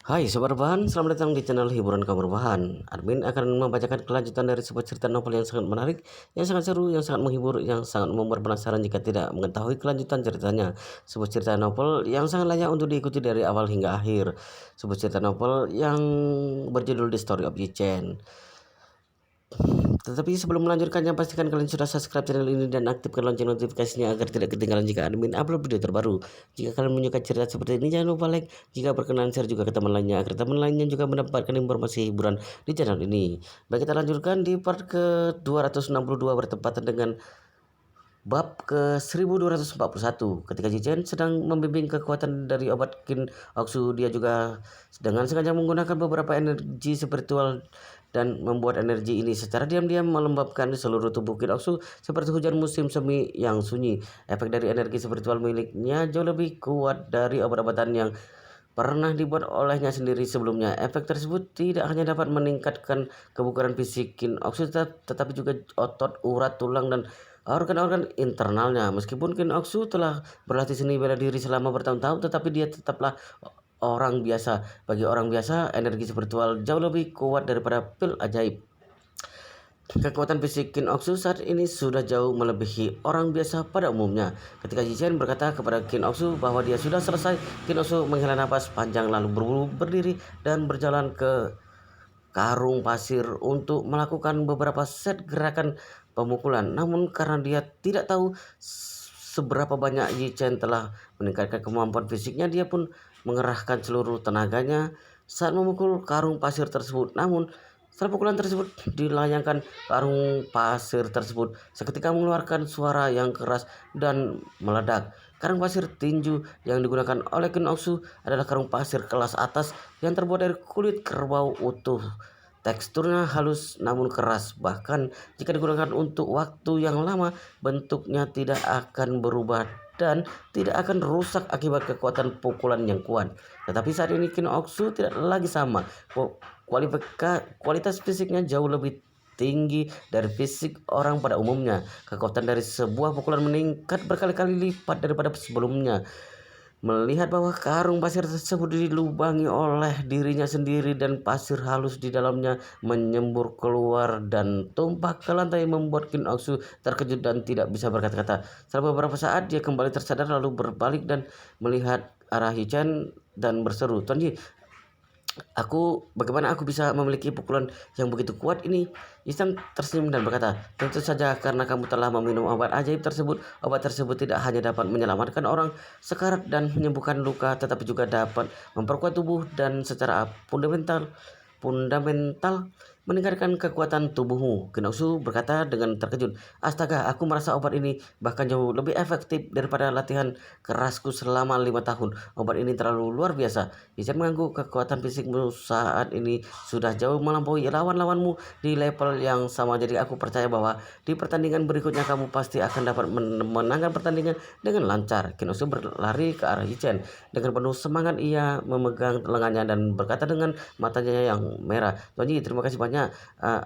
Hai Sobat Rebahan, selamat datang di channel Hiburan Kamu Rebahan. Admin akan membacakan kelanjutan dari sebuah cerita novel yang sangat menarik, yang sangat seru, yang sangat menghibur, yang sangat membuat penasaran jika tidak mengetahui kelanjutan ceritanya. Sebuah cerita novel yang sangat layak untuk diikuti dari awal hingga akhir. Sebuah cerita novel yang berjudul The Story of Yi Chen. Tetapi sebelum melanjutkannya, pastikan kalian sudah subscribe channel ini dan aktifkan lonceng notifikasinya agar tidak ketinggalan jika admin upload video terbaru. Jika kalian menyukai cerita seperti ini, jangan lupa like. Jika berkenan, share juga ke teman lainnya agar teman lainnya juga mendapatkan informasi hiburan di channel ini. Baik, kita lanjutkan di part ke 262 bertepatan dengan bab ke 1241. Ketika Ji Chen sedang membimbing kekuatan dari obat Qin Oxu, dia juga dengan sengaja menggunakan beberapa energi spiritual dan membuat energi ini secara diam-diam melembabkan seluruh tubuh Qin Oxu seperti hujan musim semi yang sunyi. Efek dari energi spiritual miliknya jauh lebih kuat dari obat-obatan yang pernah dibuat olehnya sendiri sebelumnya. Efek tersebut tidak hanya dapat meningkatkan kebugaran fisik Qin Oxu, tetapi juga otot, urat, tulang, dan organ-organ internalnya. Meskipun Qin Oxu telah berlatih seni bela diri selama bertahun-tahun, tetapi dia tetaplah orang biasa. Bagi orang biasa, energi spiritual jauh lebih kuat daripada pil ajaib. Kekuatan fisik Qin Oxu saat ini sudah jauh melebihi orang biasa pada umumnya. Ketika Ji Chen berkata kepada Qin Oxu bahwa dia sudah selesai, Qin Oxu menghela napas panjang lalu berdiri dan berjalan ke karung pasir untuk melakukan beberapa set gerakan pemukulan. Namun karena dia tidak tahu seberapa banyak Yi Chen telah meningkatkan kemampuan fisiknya, dia pun mengerahkan seluruh tenaganya saat memukul karung pasir tersebut. Namun setelah pukulan tersebut dilayangkan, karung pasir tersebut seketika mengeluarkan suara yang keras dan meledak. Karung pasir tinju yang digunakan oleh Qin Oxu adalah karung pasir kelas atas yang terbuat dari kulit kerbau utuh. Teksturnya halus namun keras, bahkan jika digunakan untuk waktu yang lama, bentuknya tidak akan berubah dan tidak akan rusak akibat kekuatan pukulan yang kuat. Tetapi saat ini Qin Oxu tidak lagi sama. Kualitas fisiknya jauh lebih tinggi dari fisik orang pada umumnya. Kekuatan dari sebuah pukulan meningkat berkali-kali lipat daripada sebelumnya. Melihat bahwa karung pasir tersebut dilubangi oleh dirinya sendiri dan pasir halus di dalamnya menyembur keluar dan tumpah ke lantai, membuat Qin Oxu terkejut dan tidak bisa berkata-kata. Setelah beberapa saat dia kembali tersadar lalu berbalik dan melihat arah Yi Chen dan berseru, "Tuan bagaimana aku bisa memiliki pukulan yang begitu kuat ini?" Yisan tersenyum dan berkata, "Tentu saja karena kamu telah meminum obat ajaib tersebut. Obat tersebut tidak hanya dapat menyelamatkan orang sekarat dan menyembuhkan luka, tetapi juga dapat memperkuat tubuh dan secara fundamental meningkatkan kekuatan tubuhmu." Qin Oxu berkata dengan terkejut, "Astaga, aku merasa obat ini bahkan jauh lebih efektif daripada latihan kerasku selama 5 tahun. Obat ini terlalu luar biasa." Izan mengangguk, "Kekuatan fisikmu saat ini sudah jauh melampaui lawan-lawanmu di level yang sama. Jadi aku percaya bahwa di pertandingan berikutnya kamu pasti akan dapat memenangkan pertandingan dengan lancar." Qin Oxu berlari ke arah Yichen. Dengan penuh semangat ia memegang lengannya dan berkata dengan matanya yang merah, "Tuan Yi, terima kasih banyak.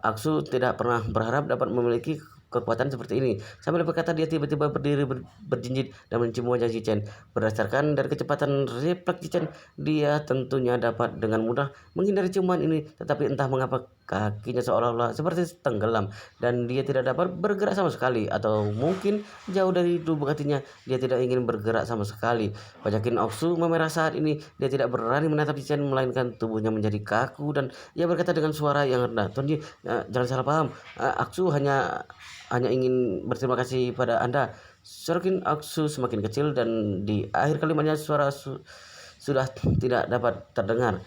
Aksu tidak pernah berharap dapat memiliki kekuatan seperti ini." Sambil berkata, dia tiba-tiba berdiri berjinjit dan mencium wajah Ji Chen. Berdasarkan dari kecepatan refleks Ji Chen, dia tentunya dapat dengan mudah menghindari ciuman ini, tetapi entah mengapa kakinya seolah-olah seperti tenggelam dan dia tidak dapat bergerak sama sekali, atau mungkin jauh dari lubuk hatinya dia tidak ingin bergerak sama sekali. Wajah Qin Oxu memerah saat ini. Dia tidak berani menatap Ji Chen, melainkan tubuhnya menjadi kaku dan ia berkata dengan suara yang rendah, "Tuan Ji, jangan salah paham. Aksu hanya ingin berterima kasih pada Anda." Suara Qin Oxu semakin kecil dan di akhir kalimatnya suara sudah tidak dapat terdengar.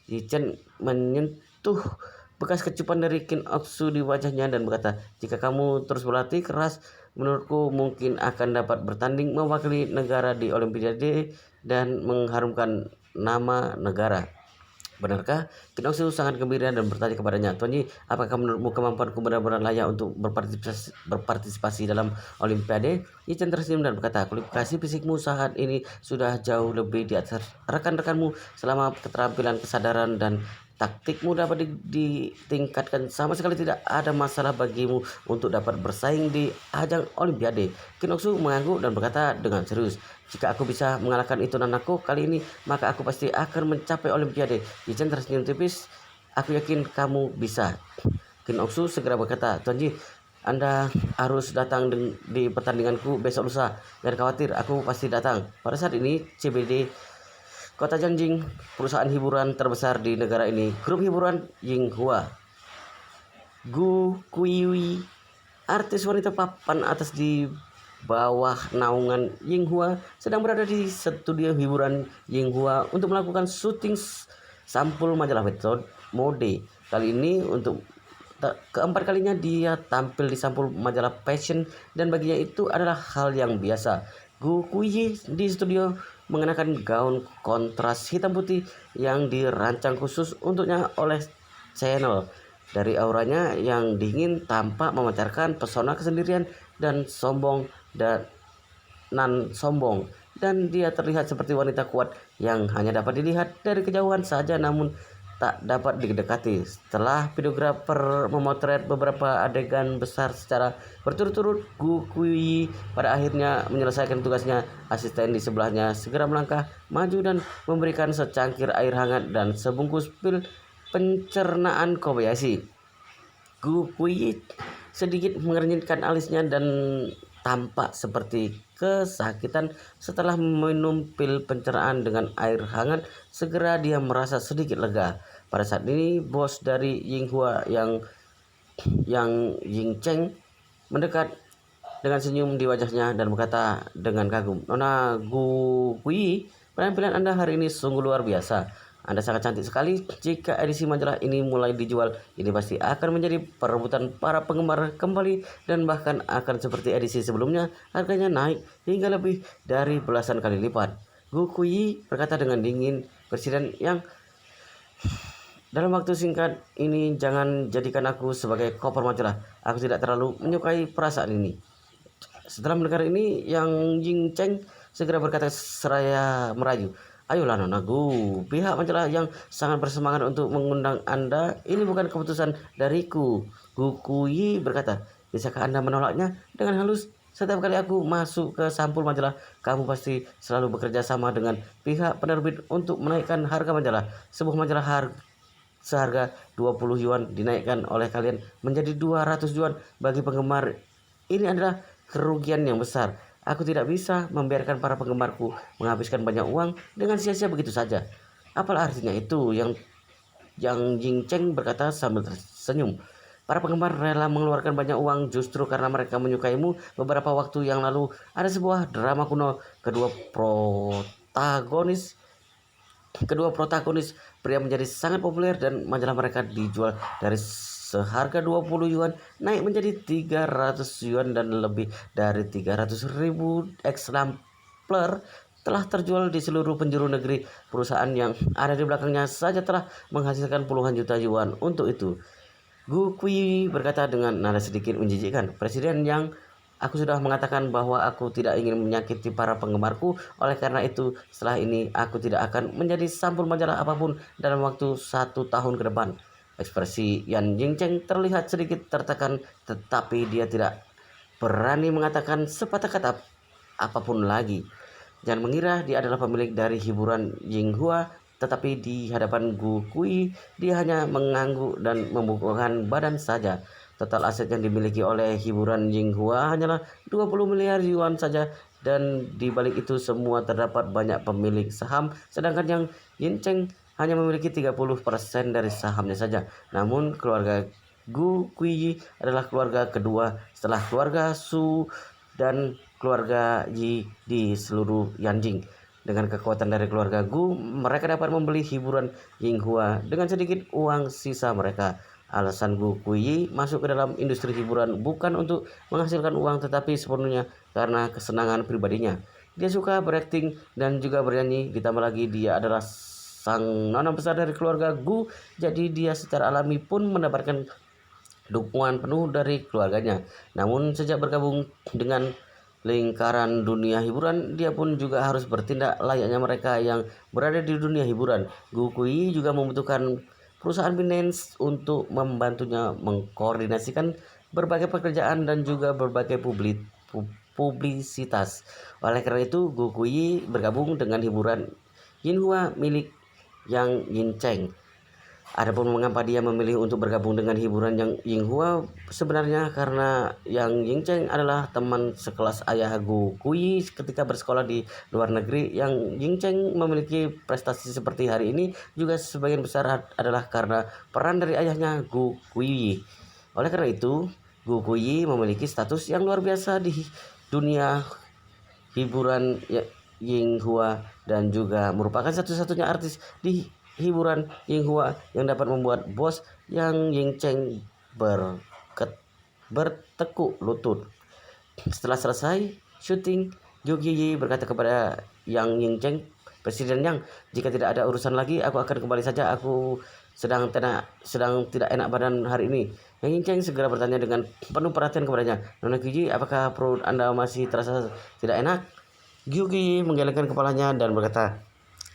Yi Chen menyentuh bekas kecupan dari Qin Oxu di wajahnya dan berkata, "Jika kamu terus berlatih keras, menurutku mungkin akan dapat bertanding mewakili negara di Olimpiade dan mengharumkan nama negara." Benarkah? Qin Oxu sangat gembira dan bertanya kepadanya, "Tuan Yi, apakah menurutmu kemampuanku benar-benar layak untuk berpartisipasi dalam Olimpiade?" Yi Chen tersenyum dan berkata, "Kualifikasi fisikmu saat ini sudah jauh lebih di atas rekan-rekanmu. Selama keterampilan, kesadaran, dan taktikmu dapat ditingkatkan. Sama sekali tidak ada masalah bagimu untuk dapat bersaing di ajang Olimpiade. Kim Ok-soo mengangguk dan berkata dengan serius, jika aku bisa mengalahkan itu anakku kali ini, maka aku pasti akan mencapai Olimpiade. Yi-chen tersenyum tipis. Aku yakin kamu bisa. Kim Ok-soo segera berkata, Tuan Ji, Anda harus datang di pertandinganku besok lusa. Jangan khawatir, aku pasti datang. Pada saat ini, CBD Kota Janjing, perusahaan hiburan terbesar di negara ini, grup hiburan Yinghua, Gu Kuiwi, artis wanita papan atas di bawah naungan Yinghua, sedang berada di studio hiburan Yinghua untuk melakukan syuting sampul majalah mode. Kali ini untuk keempat kalinya dia tampil di sampul majalah fashion, dan baginya itu adalah hal yang biasa. Gu Kuiyi di studio mengenakan gaun kontras hitam putih yang dirancang khusus untuknya oleh Channel. Dari auranya yang dingin tampak memancarkan pesona kesendirian dan sombong dan dia terlihat seperti wanita kuat yang hanya dapat dilihat dari kejauhan saja namun tak dapat didekati. Setelah videografer memotret beberapa adegan besar secara berturut-turut, Gu Kuiyi pada akhirnya menyelesaikan tugasnya. Asisten di sebelahnya segera melangkah maju dan memberikan secangkir air hangat dan sebungkus pil pencernaan Kobayashi. Gu Kuiyi sedikit mengernyitkan alisnya dan tampak seperti kesakitan. Setelah minum pil pencernaan dengan air hangat, segera dia merasa sedikit lega. Pada saat ini, bos dari Yinghua yang Ying Cheng mendekat dengan senyum di wajahnya dan berkata dengan kagum, Nona Gu Kui, penampilan Anda hari ini sungguh luar biasa. Anda sangat cantik sekali. Jika edisi majalah ini mulai dijual, ini pasti akan menjadi perebutan para penggemar kembali dan bahkan akan seperti edisi sebelumnya, harganya naik hingga lebih dari belasan kali lipat. Gu Kui berkata dengan dingin. Presiden yang dalam waktu singkat ini, jangan jadikan aku sebagai koper majalah. Aku tidak terlalu menyukai perasaan ini. Setelah mendengar ini, Yang Ying Cheng segera berkata seraya merayu, ayolah Nona Gu, pihak majalah yang sangat bersemangat untuk mengundang Anda. Ini bukan keputusan dariku. Gu Kuyi berkata, bisakah Anda menolaknya? Dengan halus, setiap kali aku masuk ke sampul majalah, kamu pasti selalu bekerja sama dengan pihak penerbit untuk menaikkan harga majalah. Sebuah majalah seharga 20 yuan dinaikkan oleh kalian menjadi 200 yuan bagi penggemar. Ini adalah kerugian yang besar. Aku tidak bisa membiarkan para penggemarku menghabiskan banyak uang dengan sia-sia begitu saja. Apalah artinya itu? Yang Ying Cheng berkata sambil tersenyum. Para penggemar rela mengeluarkan banyak uang justru karena mereka menyukaimu. Beberapa waktu yang lalu ada sebuah drama kuno. Kedua protagonis pria menjadi sangat populer dan majalah mereka dijual dari seharga 20 yuan naik menjadi 300 yuan dan lebih dari 300.000 eksemplar telah terjual di seluruh penjuru negeri. Perusahaan yang ada di belakangnya saja telah menghasilkan puluhan juta yuan untuk itu. Gu Kui berkata dengan nada sedikit menjijikkan, Presiden yang aku sudah mengatakan bahwa aku tidak ingin menyakiti para penggemarku. Oleh karena itu, setelah ini aku tidak akan menjadi sampul majalah apapun dalam waktu 1 tahun ke depan. Ekspresi Yan Yingcheng terlihat sedikit tertekan, tetapi dia tidak berani mengatakan sepatah kata apapun lagi. Jangan mengira dia adalah pemilik dari hiburan Yinghua, tetapi di hadapan Gu Kui, dia hanya mengangguk dan membungkukkan badan saja. Total aset yang dimiliki oleh hiburan Yinghua hanyalah 20 miliar yuan saja, dan di balik itu semua terdapat banyak pemilik saham, sedangkan yang Yin Cheng hanya memiliki 30% dari sahamnya saja. Namun keluarga Gu Kui adalah keluarga kedua setelah keluarga Su dan keluarga Yi di seluruh Yanjing. Dengan kekuatan dari keluarga Gu, mereka dapat membeli hiburan Yinghua dengan sedikit uang sisa mereka. Alasan Gu Kuyi masuk ke dalam industri hiburan bukan untuk menghasilkan uang, tetapi sepenuhnya karena kesenangan pribadinya. Dia suka berakting dan juga bernyanyi, ditambah lagi dia adalah sang nona besar dari keluarga Gu, jadi dia secara alami pun mendapatkan dukungan penuh dari keluarganya. Namun sejak bergabung dengan lingkaran dunia hiburan, dia pun juga harus bertindak layaknya mereka yang berada di dunia hiburan. Gu Kui juga membutuhkan perusahaan Binance untuk membantunya mengkoordinasikan berbagai pekerjaan dan juga berbagai publisitas. Oleh karena itu, Gokui bergabung dengan hiburan Yinhua milik Yang Yingcheng. Adapun mengapa dia memilih untuk bergabung dengan hiburan yang Yinghua, sebenarnya karena Yang Yingcheng adalah teman sekelas ayah Gu Kui ketika bersekolah di luar negeri. Yang Yingcheng memiliki prestasi seperti hari ini juga sebagian besar adalah karena peran dari ayahnya Gu Kui. Oleh karena itu, Gu Kui memiliki status yang luar biasa di dunia hiburan Yinghua dan juga merupakan satu-satunya artis di hiburan Yinghua yang dapat membuat bos Yang Yingcheng bertekuk lutut. Setelah selesai syuting, Zhu Yi berkata kepada Yang Yingcheng, "Presiden Yang, jika tidak ada urusan lagi, aku akan kembali saja. Aku sedang tidak enak badan hari ini." Yang Yingcheng segera bertanya dengan penuh perhatian kepadanya, "Nona Yi, apakah perut Anda masih terasa tidak enak?" Zhu Yi menggelengkan kepalanya dan berkata,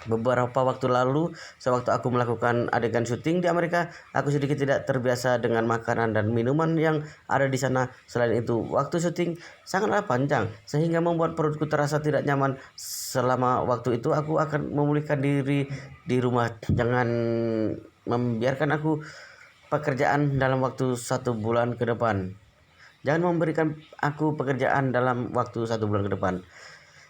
"Beberapa waktu lalu, sewaktu aku melakukan adegan syuting di Amerika, aku sedikit tidak terbiasa dengan makanan dan minuman yang ada di sana. Selain itu, waktu syuting sangatlah panjang, sehingga membuat perutku terasa tidak nyaman. Selama waktu itu, aku akan memulihkan diri di rumah. Jangan membiarkan aku pekerjaan dalam waktu 1 bulan ke depan. Jangan memberikan aku pekerjaan dalam waktu 1 bulan ke depan."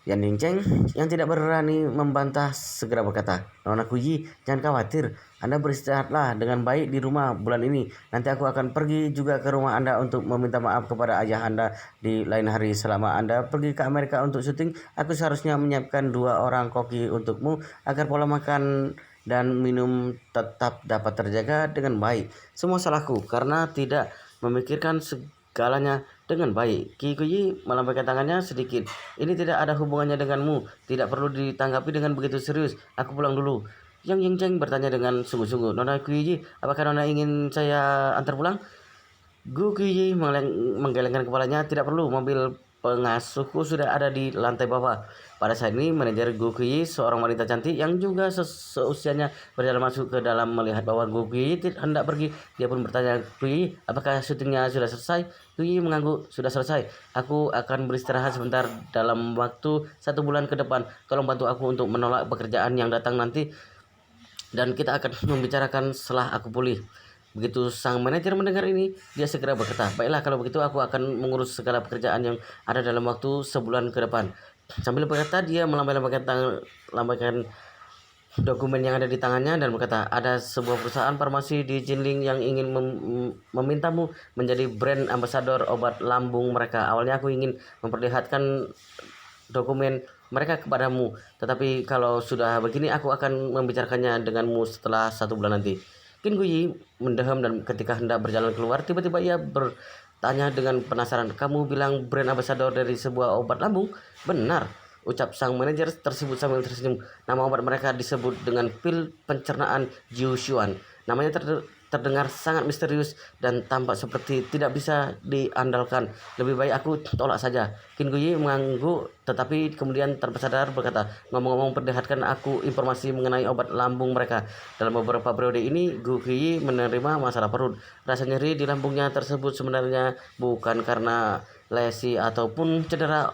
Yan Yingcheng yang tidak berani membantah segera berkata, "Nona Kuyi, jangan khawatir. Anda beristirahatlah dengan baik di rumah bulan ini. Nanti aku akan pergi juga ke rumah Anda untuk meminta maaf kepada ayah Anda di lain hari. Selama Anda pergi ke Amerika untuk syuting, aku seharusnya menyiapkan 2 orang koki untukmu agar pola makan dan minum tetap dapat terjaga dengan baik. Semua salahku karena tidak memikirkan segalanya dengan baik." Qi Kuyi melambaikan tangannya sedikit. "Ini tidak ada hubungannya denganmu. Tidak perlu ditanggapi dengan begitu serius. Aku pulang dulu." Yang Yingcheng bertanya dengan sungguh-sungguh, "Nona Kuyi, apakah Nona ingin saya antar pulang?" Gu Kuyi menggelengkan kepalanya. "Tidak perlu, mobil pengasuhku sudah ada di lantai bawah." Pada saat ini, manajer Gu Kuyi, seorang wanita cantik yang juga seusianya, berjalan masuk ke dalam. Melihat bahwa Gu Kuyi hendak pergi, dia pun bertanya, "Kuyi, apakah syutingnya sudah selesai?" Kuyi mengangguk, "Sudah selesai. Aku akan beristirahat sebentar dalam waktu 1 bulan ke depan. Tolong bantu aku untuk menolak pekerjaan yang datang nanti, dan kita akan membicarakan setelah aku pulih." Begitu sang manajer mendengar ini, dia segera berkata, "Baiklah, kalau begitu aku akan mengurus segala pekerjaan yang ada dalam waktu 1 bulan ke depan." Sambil berkata, dia lambaikan dokumen yang ada di tangannya dan berkata, "Ada sebuah perusahaan farmasi di Jinling yang ingin memintamu menjadi brand ambassador obat lambung mereka. Awalnya aku ingin memperlihatkan dokumen mereka kepadamu, tetapi kalau sudah begini, aku akan membicarakannya denganmu setelah 1 bulan nanti." Qin Guyi mendeham dan ketika hendak berjalan keluar, tiba-tiba ia bertanya dengan penasaran, "Kamu bilang brand ambassador dari sebuah obat lambung?" "Benar," ucap sang manajer tersebut sambil tersenyum. "Nama obat mereka disebut dengan pil pencernaan Jiushuan. Namanya terdengar sangat misterius dan tampak seperti tidak bisa diandalkan. Lebih baik aku tolak saja." Qin Guyi mengangguk, tetapi kemudian tanpa sadar berkata, "Ngomong-ngomong, perlihatkan aku informasi mengenai obat lambung mereka." Dalam beberapa periode ini, Gu Kuyi menerima masalah perut. Rasa nyeri di lambungnya tersebut sebenarnya bukan karena lesi ataupun cedera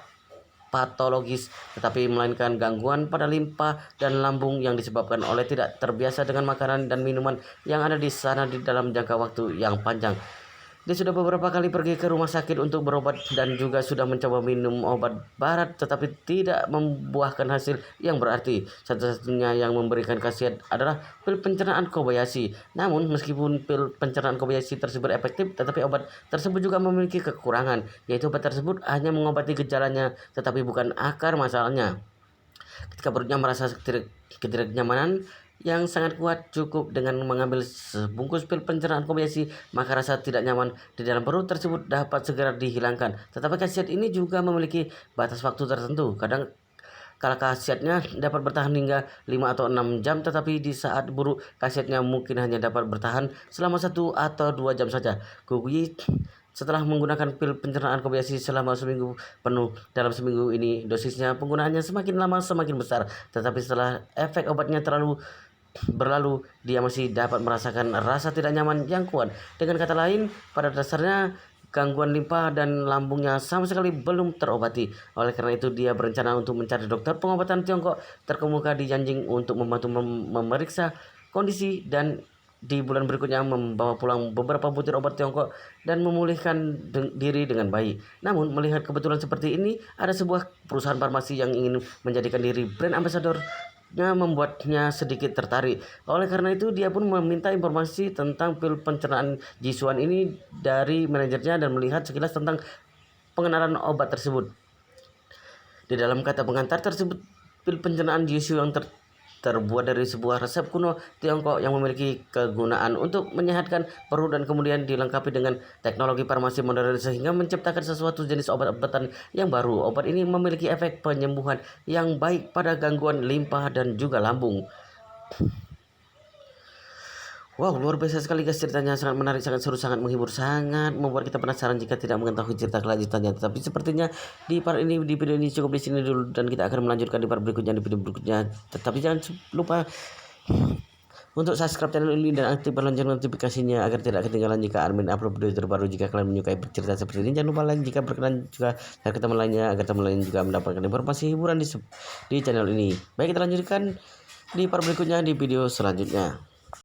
patologis, tetapi melainkan gangguan pada limpa dan lambung yang disebabkan oleh tidak terbiasa dengan makanan dan minuman yang ada di sana di dalam jangka waktu yang panjang. Dia sudah beberapa kali pergi ke rumah sakit untuk berobat dan juga sudah mencoba minum obat barat, tetapi tidak membuahkan hasil yang berarti. Satu-satunya yang memberikan khasiat adalah pil pencernaan Kobayashi. Namun, meskipun pil pencernaan Kobayashi tersebut efektif, tetapi obat tersebut juga memiliki kekurangan, yaitu obat tersebut hanya mengobati gejalanya, tetapi bukan akar masalahnya. Ketika perutnya merasa ketidaknyamanan yang sangat kuat, cukup dengan mengambil sebungkus pil pencernaan Kobayashi, maka rasa tidak nyaman di dalam perut tersebut dapat segera dihilangkan. Tetapi khasiat ini juga memiliki batas waktu tertentu. Kadang kala khasiatnya dapat bertahan hingga 5 atau 6 jam, tetapi di saat buruk khasiatnya mungkin hanya dapat bertahan selama 1 atau 2 jam saja. Guguyi setelah menggunakan pil pencernaan Kobayashi selama seminggu penuh. Dalam seminggu ini, dosisnya penggunaannya semakin lama semakin besar, tetapi setelah efek obatnya terlalu berlalu, dia masih dapat merasakan rasa tidak nyaman yang kuat. Dengan kata lain, pada dasarnya gangguan limpa dan lambungnya sama sekali belum terobati. Oleh karena itu, dia berencana untuk mencari dokter pengobatan Tiongkok terkemuka di Yanjing untuk membantu memeriksa kondisi dan di bulan berikutnya membawa pulang beberapa butir obat Tiongkok dan memulihkan diri dengan baik. Namun melihat kebetulan seperti ini, ada sebuah perusahaan farmasi yang ingin menjadikan diri brand ambassador-nya membuatnya sedikit tertarik. Oleh karena itu, dia pun meminta informasi tentang pil pencernaan Jisuan ini dari manajernya dan melihat sekilas tentang pengenalan obat tersebut. Di dalam kata pengantar tersebut, pil pencernaan Jisoo yang terbuat dari sebuah resep kuno Tiongkok yang memiliki kegunaan untuk menyehatkan perut dan kemudian dilengkapi dengan teknologi farmasi modern sehingga menciptakan sesuatu jenis obat-obatan yang baru. Obat ini memiliki efek penyembuhan yang baik pada gangguan limpa dan juga lambung. Wow, luar biasa sekali guys, ceritanya sangat menarik, sangat seru, sangat menghibur, sangat membuat kita penasaran jika tidak mengetahui cerita kelanjutannya. Tapi sepertinya di video ini cukup di sini dulu dan kita akan melanjutkan di part berikutnya, di video berikutnya. Tetapi jangan lupa untuk subscribe channel ini dan aktifkan lonceng notifikasinya agar tidak ketinggalan jika admin upload video terbaru. Jika kalian menyukai cerita seperti ini, jangan lupa like, jika berkenan juga share ke teman lainnya agar teman lain juga mendapatkan informasi hiburan di channel ini. Baik, kita lanjutkan di part berikutnya di video selanjutnya.